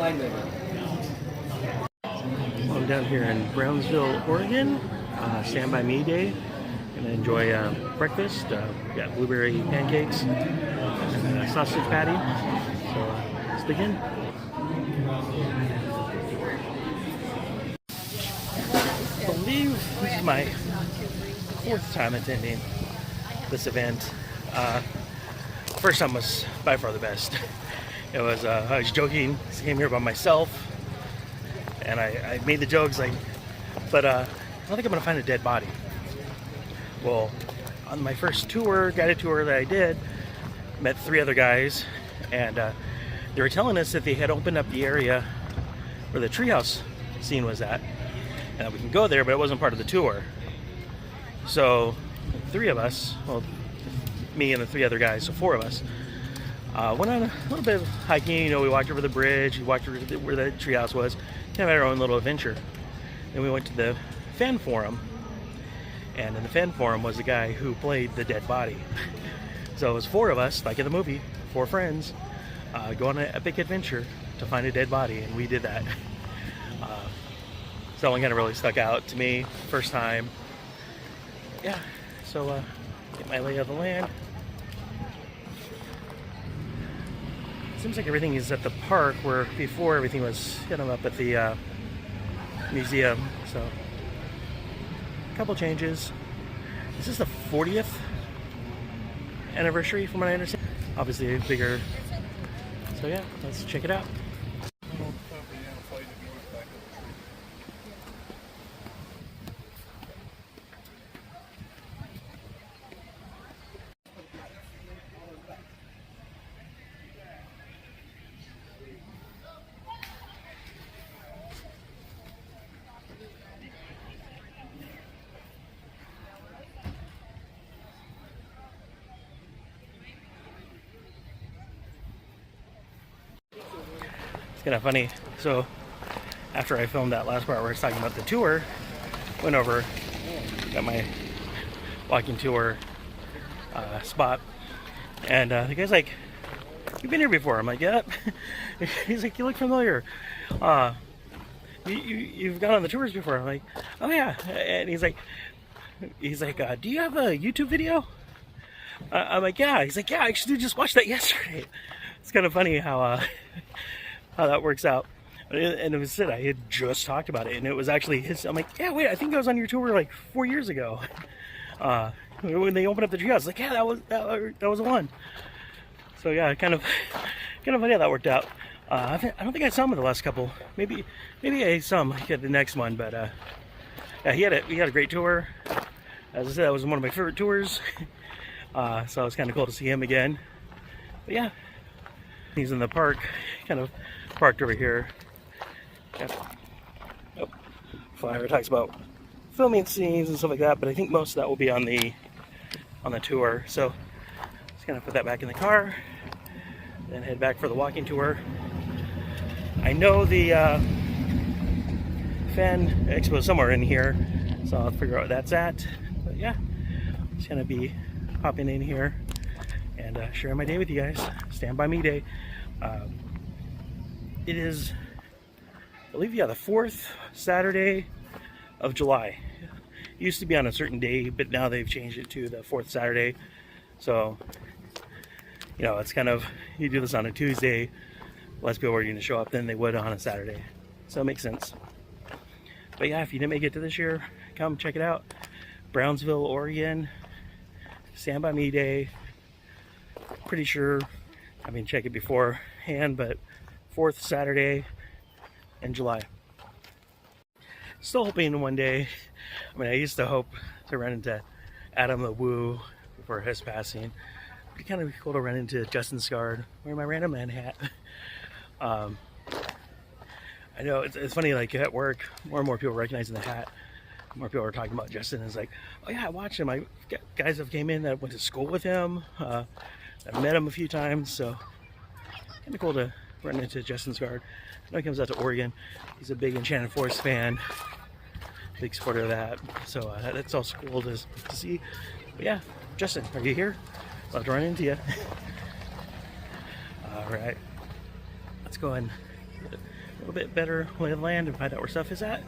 I'm down here in Brownsville, Oregon. Stand by me day. Gonna enjoy breakfast. Got blueberry pancakes and a sausage patty. So let's begin. I believe this is my 4th time attending this event. First time was by far the best. It was I was joking. I came here by myself, and I made the jokes like, but I don't think I'm gonna find a dead body. Well, on my first tour, guided tour that I did, met 3 other guys, and they were telling us that they had opened up the area where the treehouse scene was at, and we can go there, but it wasn't part of the tour. So 3 of us, well, me and the 3 other guys, so 4 of us, went on a little bit of hiking. You know, we walked over the bridge, we walked over to where the treehouse was, kind of had our own little adventure. Then we went to the fan forum, and in the fan forum was the guy who played the dead body. So it was 4 of us, like in the movie, 4 friends, go on an epic adventure to find a dead body, and we did that. So that one kind of really stuck out to me, first time. Yeah, so get my lay of the land. Seems like everything is at the park, where before everything was kind of up at the museum. So a couple changes. This is the 40th anniversary from what I understand. Obviously bigger. So yeah, let's check it out. Kind of funny. So after I filmed that last part where I was talking about the tour, went over, got my walking tour spot, and the guy's like, "You've been here before?" I'm like, "Yep." He's like, "You look familiar. You've gone on the tours before." I'm like, "Oh yeah." And he's like, "Do you have a YouTube video?" I'm like, "Yeah." He's like, "Yeah, I actually just watched that yesterday." It's kind of funny how that works out. And it was I had just talked about it, and it was actually his. I'm like, "Yeah, wait, I think I was on your tour like 4 years ago." When they opened up the treehouse, I was like, "Yeah, that was the one." So yeah, kind of funny how that worked out. I don't think I saw him in the last couple. Maybe I saw him at the next one, but yeah, he had a great tour. As I said, that was one of my favorite tours. So it was kind of cool to see him again. But yeah, he's in the park, kind of parked over here. Oh, flyer talks about filming scenes and stuff like that, but I think most of that will be on the tour. So just gonna put that back in the car, then head back for the walking tour. I know the fan expo is somewhere in here, so I'll figure out what that's at. But yeah, just gonna be popping in here and sharing my day with you guys. Stand by me day. It is, I believe, yeah, the 4th Saturday of July. It used to be on a certain day, but now they've changed it to the 4th Saturday. So, you know, it's kind of, you do this on a Tuesday, less people are going to show up than they would on a Saturday. So it makes sense. But yeah, if you didn't make it to this year, come check it out. Brownsville, Oregon. Stand by me day. Pretty sure, I mean, check it beforehand, but 4th Saturday in July. Still hoping one day, I mean, I used to hope to run into Adam the Woo before his passing. It'd be kind of cool to run into Justin Scard, wearing my Random Man hat. I know it's funny, like at work, more and more people recognizing the hat. More people are talking about Justin. It's like, "Oh yeah, I watched him. I got guys that came in that went to school with him. I've met him a few times, so kind of cool to run into Justin Scard. I know he comes out to Oregon. He's a big Enchanted Forest fan, big supporter of that. So that's also cool to see. But yeah, Justin, are you here? Love to run into you. All right, let's go and little bit better lay of the land and find out where stuff is at.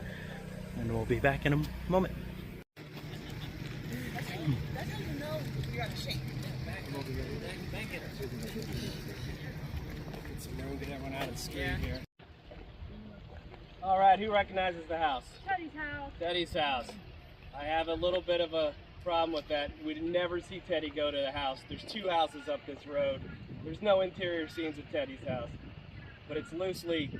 And we'll be back in a moment. All right, who recognizes the house? Teddy's house. Teddy's house. I have a little bit of a problem with that. We'd never see Teddy go to the house. There's 2 houses up this road. There's no interior scenes of Teddy's house, but it's loosely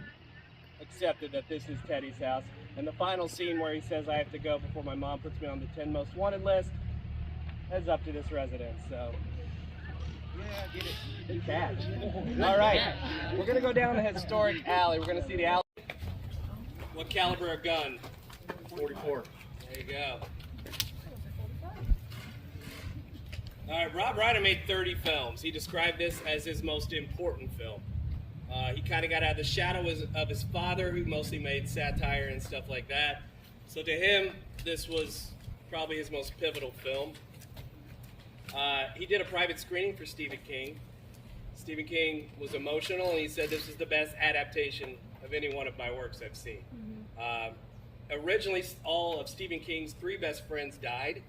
accepted that this is Teddy's house. And the final scene where he says I have to go before my mom puts me on the 10 most wanted list heads up to this residence. So, yeah, get it. Good catch. All right, we're gonna go down the historic alley. We're gonna see the alley. What caliber of gun? 44. There you go. All right, Rob Reiner made 30 films. He described this as his most important film. He kind of got out of the shadow of his father, who mostly made satire and stuff like that. So to him, this was probably his most pivotal film. He did a private screening for Stephen King. Stephen King was emotional, and he said this is the best adaptation of any one of my works I've seen. Originally, all of Stephen King's 3 best friends died.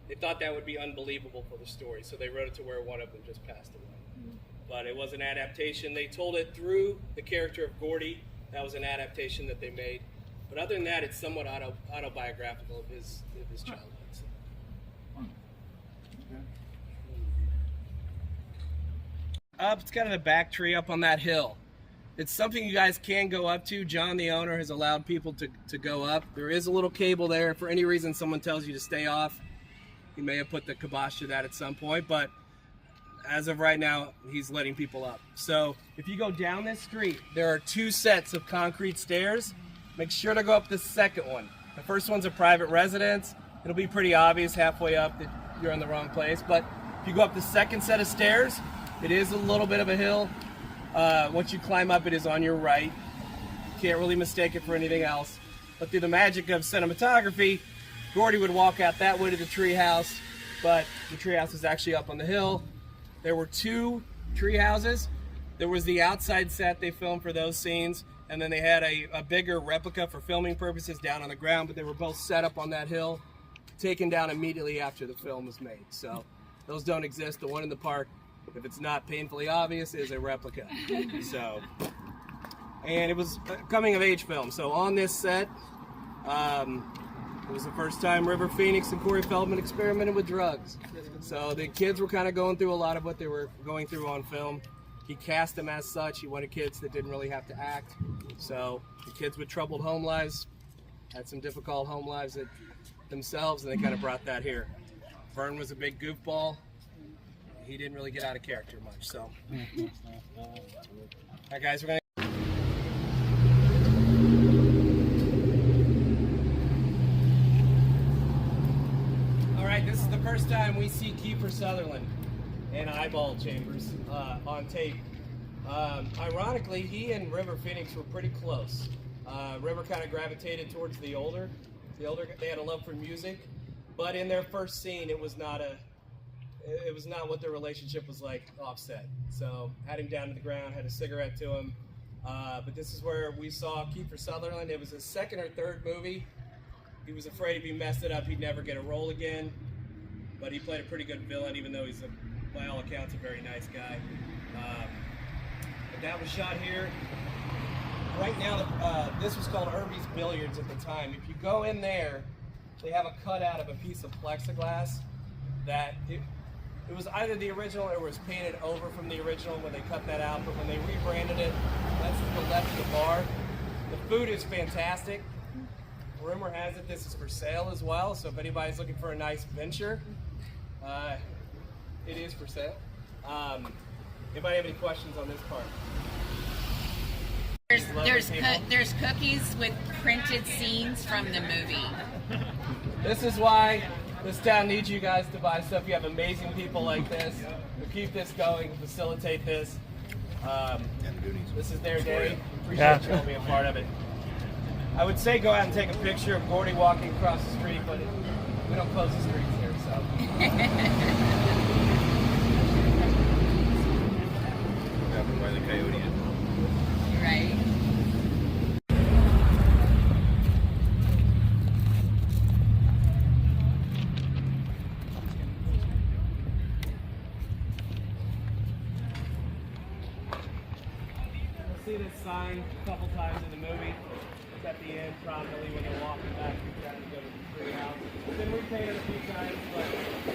They thought that would be unbelievable for the story, so they wrote it to where one of them just passed away. But it was an adaptation. They told it through the character of Gordie. That was an adaptation that they made. But other than that, it's somewhat autobiographical of his childhood. So. It's kind of the back tree up on that hill. It's something you guys can go up to. John, the owner, has allowed people to go up. There is a little cable there. If for any reason someone tells you to stay off, he may have put the kibosh to that at some point, but as of right now, he's letting people up. So if you go down this street, there are 2 sets of concrete stairs. Make sure to go up the second one. The first one's a private residence. It'll be pretty obvious halfway up that you're in the wrong place, but if you go up the second set of stairs, it is a little bit of a hill. Once you climb up, it is on your right. Can't really mistake it for anything else. But through the magic of cinematography, Gordie would walk out that way to the treehouse, but the treehouse is actually up on the hill. There were 2 tree houses. There was the outside set they filmed for those scenes, and then they had a bigger replica for filming purposes down on the ground, but they were both set up on that hill, taken down immediately after the film was made. So those don't exist. The one in the park, if it's not painfully obvious, is a replica. So, and it was a coming of age film. So on this set, it was the first time River Phoenix and Corey Feldman experimented with drugs. So the kids were kind of going through a lot of what they were going through on film. He cast them as such. He wanted kids that didn't really have to act. So the kids with troubled home lives had some difficult home lives themselves, and they kind of brought that here. Vern was a big goofball. He didn't really get out of character much. So, all right, guys, we're gonna. This is the first time we see Kiefer Sutherland in eyeball chambers on tape. Ironically, he and River Phoenix were pretty close. River kind of gravitated towards the older. They had a love for music, but in their first scene, it was not what their relationship was like offset. So had him down to the ground, had a cigarette to him. But this is where we saw Kiefer Sutherland. It was his 2nd or 3rd movie. He was afraid if he messed it up, he'd never get a role again. But he played a pretty good villain, even though he's, by all accounts, a very nice guy. But that was shot here. Right now, this was called Irby's Billiards at the time. If you go in there, they have a cutout of a piece of plexiglass that it was either the original or it was painted over from the original when they cut that out. But when they rebranded it, that's to the left of the bar. The food is fantastic. Rumor has it this is for sale as well, so if anybody's looking for a nice venture, it is for sale. Anybody have any questions on this part? There's cookies with printed scenes from the movie. This is why this town needs you guys to buy stuff. You have amazing people like this who keep this going, facilitate this. This is their day. Appreciate you all being a part of it. I would say go out and take a picture of Gordie walking across the street, but we don't close the streets here, so. By the coyote. Right. see this sign a couple times in the movie. It's at the end, probably when they're walking back to try to go to the treehouse. It's been repainted a few times, but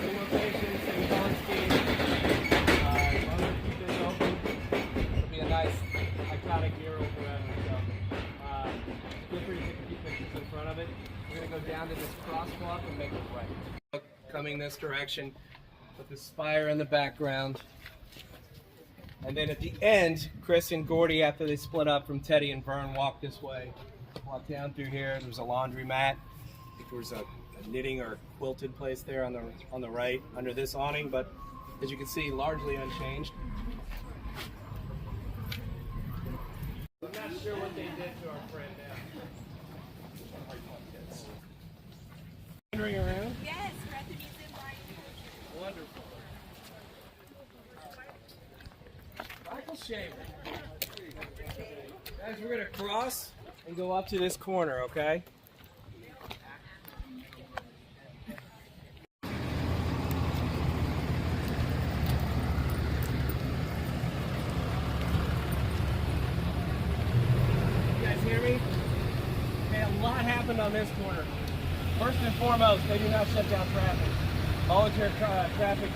same location, same color scheme. As long as we keep this open, it'll be a nice, iconic mural forever. So feel free to take a few pictures in front of it. We're gonna go down to this crosswalk and make it right. Coming this direction with the spire in the background. And then at the end, Chris and Gordie, after they split up from Teddy and Vern, walk this way. Walk down through here. There's a laundromat. I think there's a knitting or quilted place there on the right under this awning, but as you can see, largely unchanged. I'm not sure what they did to our friend now. Wandering around? Yes, we're at the museum right. Wonderful. Michael Shaver. Guys, we're going to cross and go up to this corner, okay? You guys hear me? Okay, a lot happened on this corner. First and foremost, they do not shut down traffic. Volunteer traffic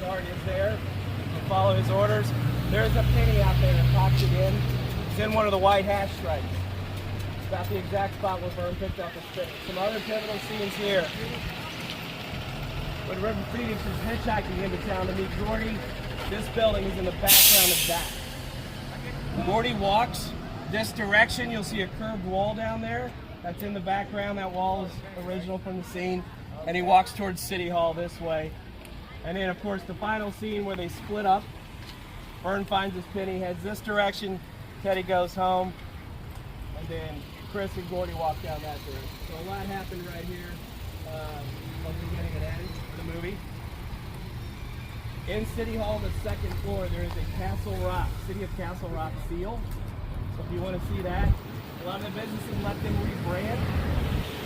guard is there. You follow his orders. There's a penny out there that popped it in. It's in one of the white hash stripes. It's about the exact spot where Vern picked up his spinner. Some other pivotal scenes here. When Reverend Phoenix was hitchhiking into town to meet Gordie, this building is in the background of that. Gordie walks this direction. You'll see a curved wall down there. That's in the background. That wall is original from the scene. And he walks towards City Hall this way. And then, of course, the final scene where they split up. Vern finds his penny, heads this direction. Teddy goes home. And then Chris and Gordie walk down that direction. So a lot happened right here. Once we're getting it added to the movie. In City Hall, the second floor, there is a Castle Rock, City of Castle Rock seal. So if you want to see that, a lot of the businesses let them rebrand.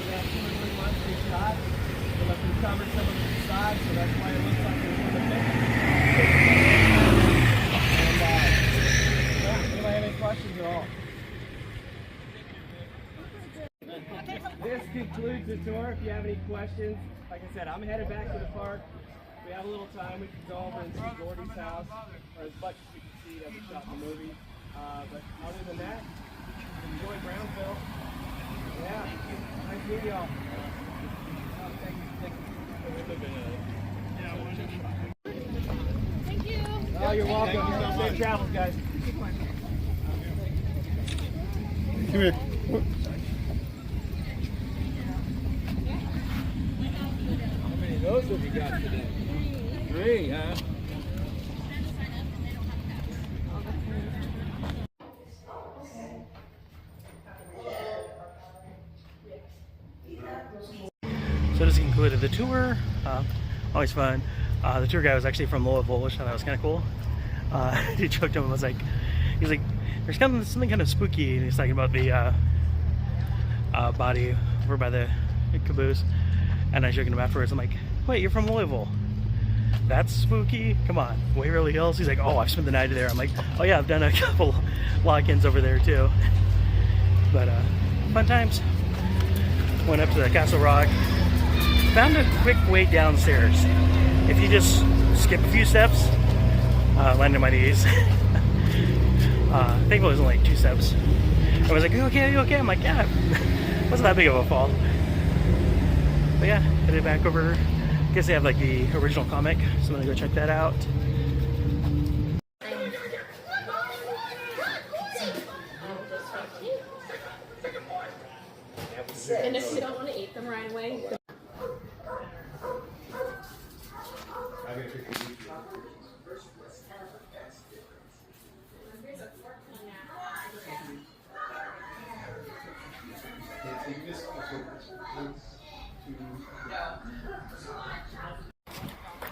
They have 2 or 3 months they shot. They let them cover some of the facade, so that's why it looks like there's a bit. And yeah, anybody have any questions at all? This concludes the tour. If you have any questions, like I said, I'm headed back to the park. If we have a little time, we can go over and see Gordie's house, or as much as we can see that we shot in the movie. But other than that, enjoy Brownsville. Yeah, nice meeting y'all. Thank you. Oh, you're welcome. Safe travels, guys. Come here. How many of those have you got today? 3, huh? So this concluded the tour. Always fun. The tour guy was actually from Louisville, which I thought was kind of cool. He joked to him, he's like, there's something kind of spooky, and he's talking about the body over by the caboose. And I joked him afterwards, I'm like, wait, you're from Louisville? That's spooky? Come on, Waverly Hills? He's like, oh, I've spent the night there. I'm like, oh yeah, I've done a couple lock-ins over there too. But fun times. Went up to the Castle Rock. Found a quick way downstairs. If you just skip a few steps, landed on my knees. I think it was only like 2 steps. I was like, you okay, you okay? I'm like, yeah, wasn't that big of a fall. But yeah, headed back over. I guess they have like the original comic, so I'm gonna go check that out. And if you don't want to eat them right away, I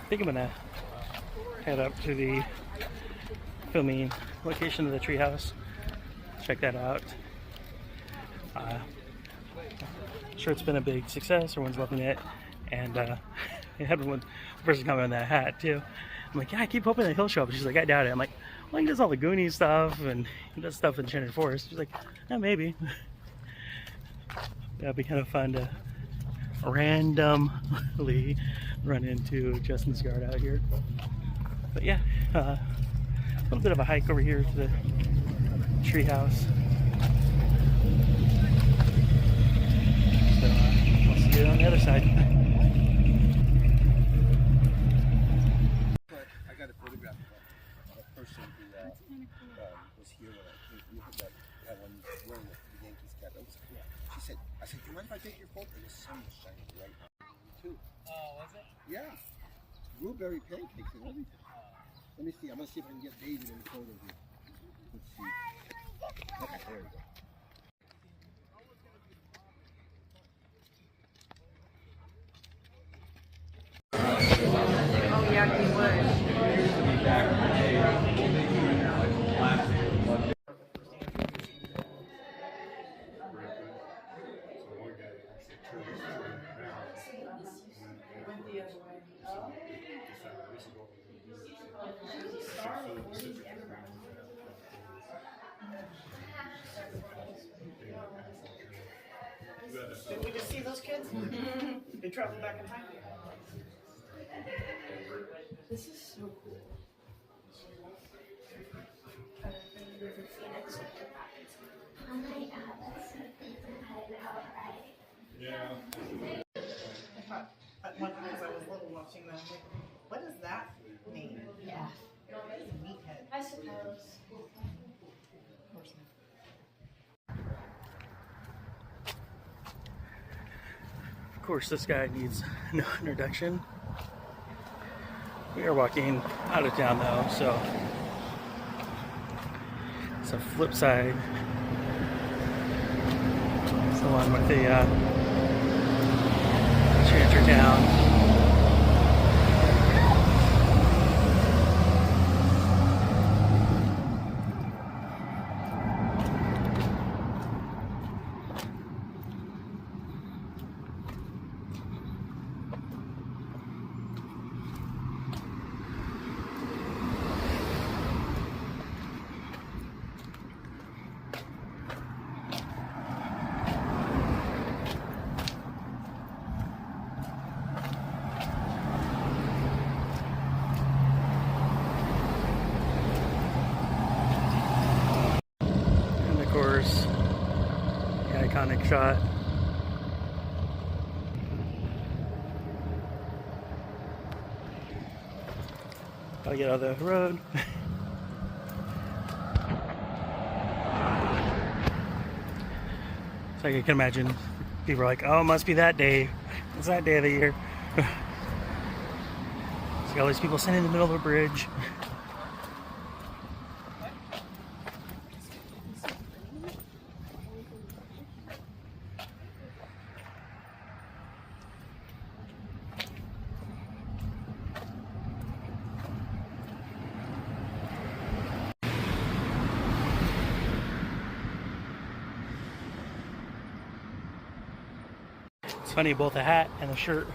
think I'm gonna head up to the filming location of the treehouse. Check that out. Sure, it's been a big success. Everyone's loving it, and it had one person comment on that hat too. I'm like, yeah, I keep hoping that he'll show up. She's like, I doubt it. I'm like, well, he does all the Goonies stuff and he does stuff in Enchanted Forest. She's like, yeah, maybe. That'd be kind of fun to randomly run into Justin Scarred out here. But yeah, a little bit of a hike over here to the treehouse. So we'll see you on the other side. I got a photograph of a person who was here when you had that one wearing the Yankees cap. She said, I said, do you mind if I take your photo? And the sun was shining right on me too. Oh, was it? Yeah. Blueberry pancakes and everything. Let me see. I'm going to see if I can get David in the photo here. Let's see. Okay, there we go. Oh yeah, he would. Did we just see those kids? They traveled back in time. This is so cool. I thought at one time as I was little watching them, like, what does that mean? Yeah. Meathead. I suppose. Of course not. Of course, this guy needs no introduction. We are walking out of town though, so it's a flip side. It's the one with the Chanter Town. The iconic shot. I'll get out of the road. So I can imagine people are like, oh, it must be that day. It's that day of the year. See all these people sitting in the middle of a bridge. It's funny, both the hat and the shirt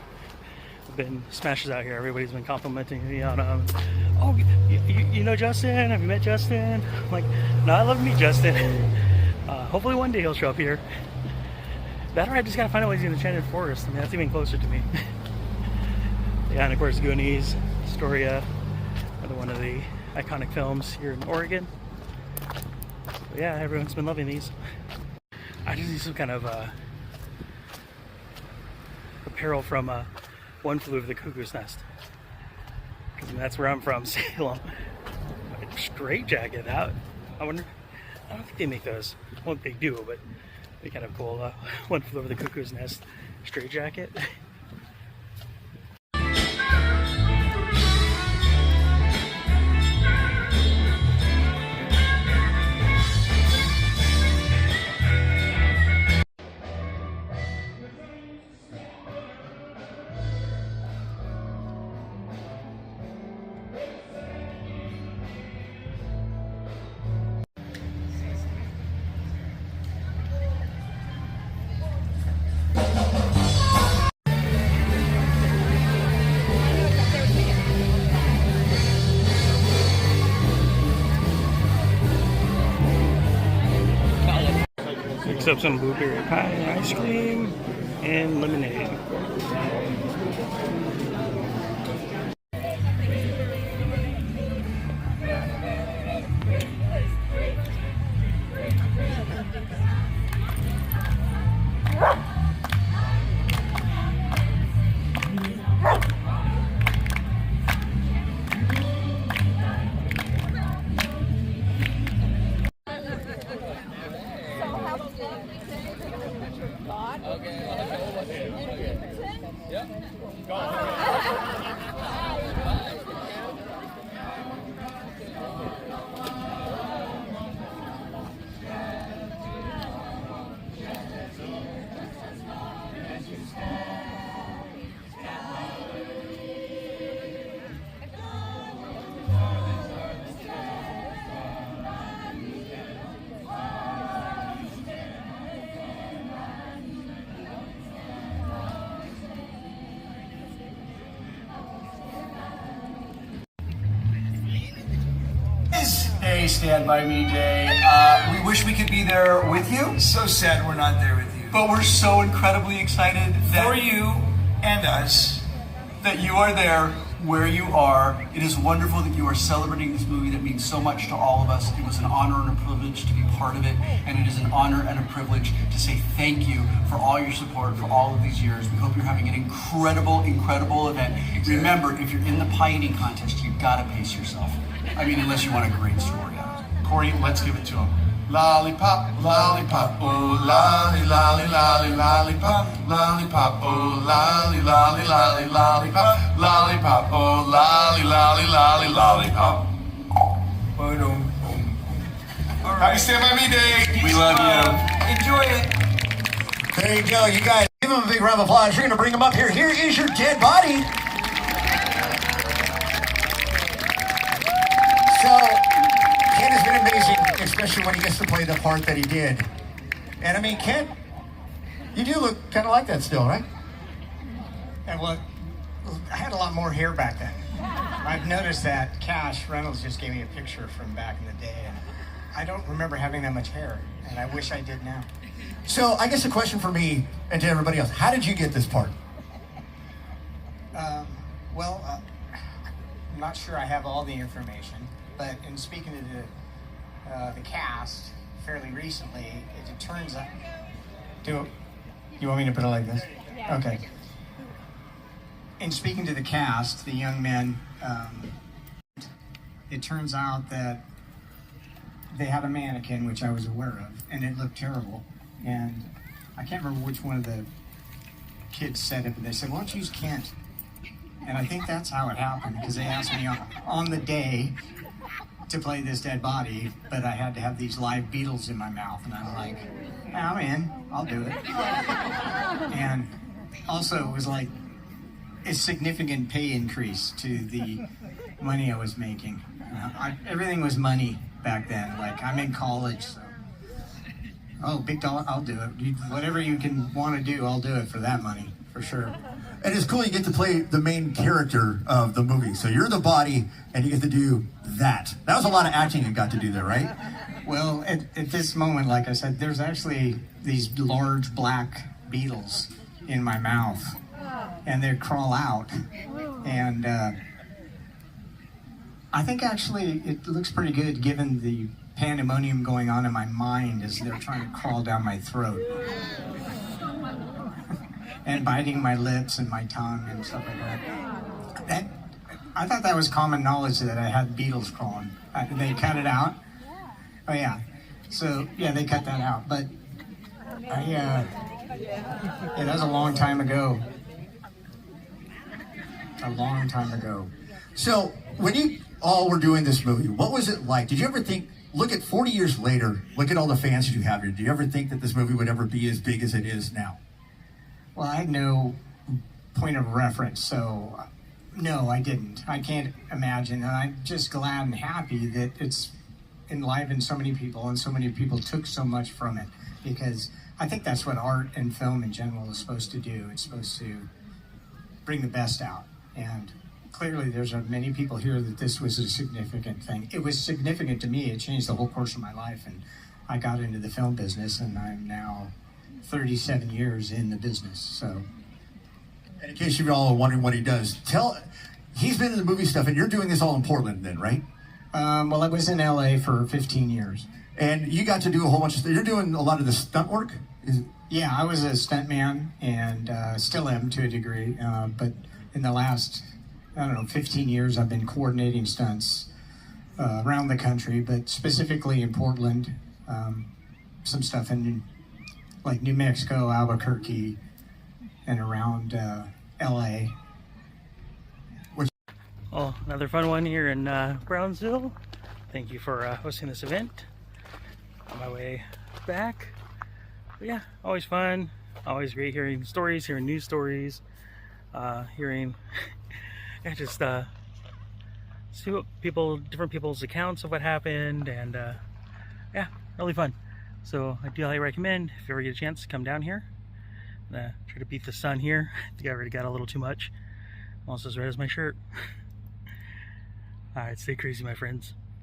have been smashes out here. Everybody's been complimenting me on oh, you know Justin? Have you met Justin? I'm like, no, I love to meet Justin. Hopefully one day he'll show up here. That or I just gotta find out when he's in the Enchanted Forest. I mean, that's even closer to me. Yeah, and of course Goonies, Astoria, another one of the iconic films here in Oregon. But yeah, everyone's been loving these. I just need some kind of apparel from One Flew Over the Cuckoo's Nest, because that's where I'm from, Salem. Straight jacket. I wonder. I don't think they make those. Well, they do, but they kind of cool. One Flew Over the Cuckoo's Nest straight jacket. up some blueberry pie ice cream and lemonade. Hey, Stand By Me Day. We wish we could be there with you. So sad we're not there with you. But we're so incredibly excited for you and us that you are there where you are. It is wonderful that you are celebrating this movie that means so much to all of us. It was an honor and a privilege to be part of it, and it is an honor and a privilege to say thank you for all your support for all of these years. We hope you're having an incredible, incredible event. Remember, if you're in the pie eating contest, you've got to pace yourself. I mean, unless you want a great story out of it. Corey, let's give it to him. Lollipop, lollipop, oh lolly, lolly, lolly, lollipop, lollipop, oh lolly, lolly, lolly, lollipop, lollipop, oh lolly, lolly, lolly, lollipop. Happy Stand By Me Day. We love you. Enjoy it. There you go, you guys. Give him a big round of applause. You're going to bring him up here. Here is your dead body. So, Ken has been amazing, especially when he gets to play the part that he did. And I mean, Ken, you do look kind of like that still, right? And well, I had a lot more hair back then. I've noticed that Cash Reynolds just gave me a picture from back in the day, and I don't remember having that much hair, and I wish I did now. So, I guess a question for me and to everybody else, how did you get this part? I'm not sure I have all the information, but in speaking to the cast fairly recently, it turns out... You want me to put it like this? Yeah. Okay. In speaking to the cast, the young men, it turns out that they had a mannequin, which I was aware of, and it looked terrible. And I can't remember which one of the kids said it, but they said, "Why don't you use Kent?" And I think that's how it happened, because they asked me on the day to play this dead body, but I had to have these live beetles in my mouth, and I'm like, I'm in, I'll do it. And also it was like a significant pay increase to the money I was making. Everything was money back then. Like, I'm in college, so. Oh, big dollar, I'll do it. Whatever you can want to do, I'll do it for that money, for sure. And it's cool you get to play the main character of the movie. So you're the body, and you get to do that. That was a lot of acting you got to do there, right? Well, at this moment, like I said, there's actually these large black beetles in my mouth, and they crawl out. And I think actually it looks pretty good given the pandemonium going on in my mind as they're trying to crawl down my throat. And biting my lips and my tongue and stuff like that. I thought that was common knowledge that I had beetles crawling. They cut it out. Oh yeah. So yeah, they cut that out. But yeah, that was a long time ago. A long time ago. So when you all were doing this movie, what was it like? Did you ever think, look at 40 years later, look at all the fans that you have here. Do you ever think that this movie would ever be as big as it is now? Well, I had no point of reference, so no, I didn't. I can't imagine, and I'm just glad and happy that it's enlivened so many people, and so many people took so much from it, because I think that's what art and film in general is supposed to do. It's supposed to bring the best out, and clearly there's many people here that this was a significant thing. It was significant to me. It changed the whole course of my life, and I got into the film business, and I'm now 37 years in the business. So, And in case you're all wondering what he does, he's been in the movie stuff, and you're doing this all in Portland then, right? Well, I was in LA for 15 years. And you got to do a whole bunch of stuff. You're doing a lot of the stunt work? Yeah, I was a stuntman and still am to a degree. But in the last, 15 years, I've been coordinating stunts around the country, but specifically in Portland. Some stuff in like New Mexico, Albuquerque, and around LA. Well, another fun one here in Brownsville. Thank you for hosting this event. On my way back. But yeah, always fun. Always great hearing stories, hearing news stories, hearing just see what different people's accounts of what happened, and yeah, really fun. So I do highly recommend, if you ever get a chance, to come down here. Try to beat the sun here. I think I already got a little too much. Almost as red as my shirt. Alright, stay crazy, my friends.